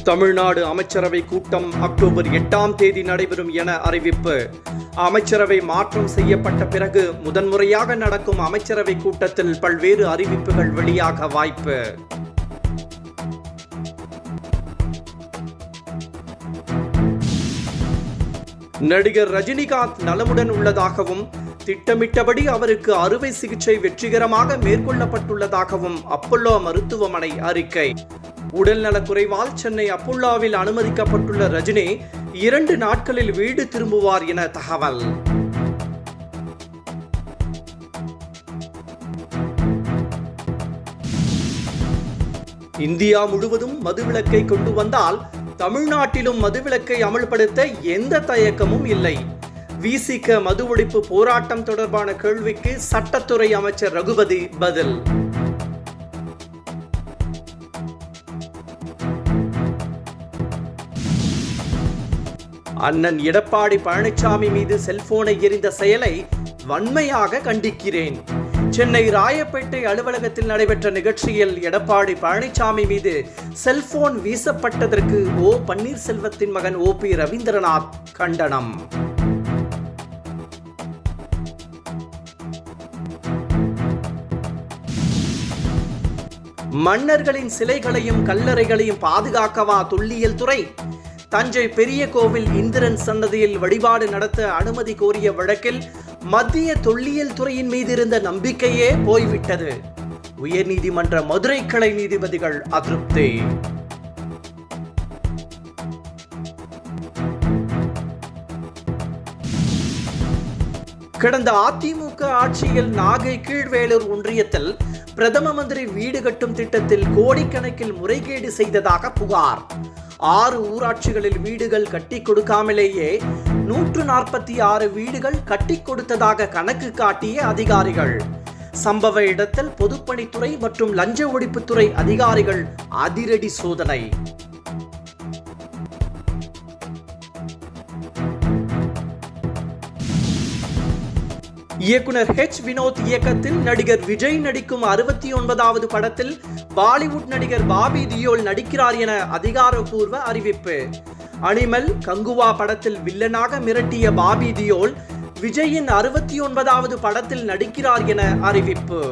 தமிழ்நாடு அமைச்சரவை கூட்டம் அக்டோபர் 8ஆம் தேதி நடைபெறும் என அறிவிப்பு. அமைச்சரவை மாற்றம் செய்யப்பட்ட பிறகு முதன்முறையாக நடக்கும் அமைச்சரவை கூட்டத்தில் பல்வேறு அறிவிப்புகள் வெளியாக வாய்ப்பு. நடிகர் ரஜினிகாந்த் நலமுடன் உள்ளதாகவும் திட்டமிட்டபடி அவருக்கு அறுவை சிகிச்சை வெற்றிகரமாக மேற்கொள்ளப்பட்டுள்ளதாகவும் அப்பல்லோ மருத்துவமனை அறிக்கை. உடல்நலக் குறைவால் சென்னை அப்பல்லோவில் அனுமதிக்கப்பட்டுள்ள ரஜினி 2 நாட்களில் வீடு திரும்புவார் என தகவல். இந்தியா முழுவதும் மதுவிலக்கை கொண்டு வந்தால் தமிழ்நாட்டிலும் மதுவிலக்கை அமல்படுத்த எந்த தயக்கமும் இல்லை. விசிக மது ஒழிப்பு போராட்டம் தொடர்பான கேள்விக்கு சட்டத்துறை அமைச்சர் ரகுபதி பதில். அண்ணன் எடப்பாடி பழனிசாமி மீது செல்போனை எறிந்த செயலை வன்மையாக கண்டிக்கிறேன். சென்னை ராயப்பேட்டை அலுவலகத்தில் நடைபெற்ற நிகழ்ச்சியில் எடப்பாடி பழனிசாமி மீது செல்போன் வீசப்பட்டதற்கு ஓ பன்னீர்செல்வத்தின் மகன் OP ரவீந்திரநாத் கண்டனம். மன்னர்களின் சிலைகளையும் கல்லறைகளையும் பாதுகாக்கவா தொல்லியல் துறை? தஞ்சை பெரிய கோவில் இந்திரன் சன்னதியில் வழிபாடு நடத்த அனுமதி கோரிய வழக்கில் மத்திய தொல்லியல் துறையின் மீது இருந்த நம்பிக்கையே போய்விட்டது. உயர்நீதிமன்ற மதுரை கிளை நீதிபதிகள் அதிருப்தி. கடந்த அதிமுக ஆட்சியில் நாகை கீழ்வேலூர் ஒன்றியத்தில் பிரதம மந்திரி வீடு கட்டும் திட்டத்தில் கோடிக்கணக்கில் முறைகேடு செய்ததாக புகார். 6 ஊராட்சிகளில் வீடுகள் கட்டி கொடுக்காமலேயே 146 வீடுகள் கட்டி கொடுத்ததாக கணக்கு காட்டிய அதிகாரிகள். சம்பவ இடத்தில் பொதுப்பணித்துறை மற்றும் லஞ்ச ஒழிப்புத்துறை அதிகாரிகள் அதிரடி சோதனை. இயக்குனர் வினோத் இயக்கத்தில் நடிகர் விஜய் நடிக்கும் 69வது படத்தில் பாலிவுட் நடிகர் பாபி தியோல் நடிக்கிறார் என அதிகாரப்பூர்வ அறிவிப்பு. அனிமல் கங்குவா படத்தில் வில்லனாக மிரட்டிய பாபி தியோல் விஜயின் 69வது படத்தில் நடிக்கிறார் என அறிவிப்பு.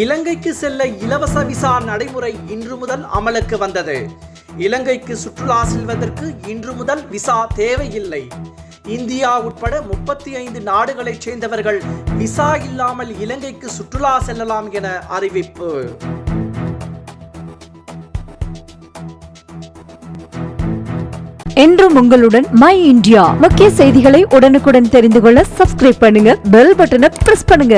இலங்கைக்கு செல்ல இலவச விசா நடைமுறை இன்று முதல் அமலுக்கு வந்தது. இலங்கைக்கு சுற்றுலா செல்வதற்கு இன்று முதல் விசா தேவையில்லை. இந்தியா உட்பட 35 நாடுகளைச் சேர்ந்தவர்கள் விசா இல்லாமல் இலங்கைக்கு சுற்றுலா செல்லலாம் என அறிவிப்பு. என்றும் உங்களுடன் மை இந்தியா. முக்கிய செய்திகளை உடனுக்குடன் தெரிந்து கொள்ள சப்ஸ்கிரைப் பண்ணுங்க, பெல் பட்டனை பிரஸ் பண்ணுங்க.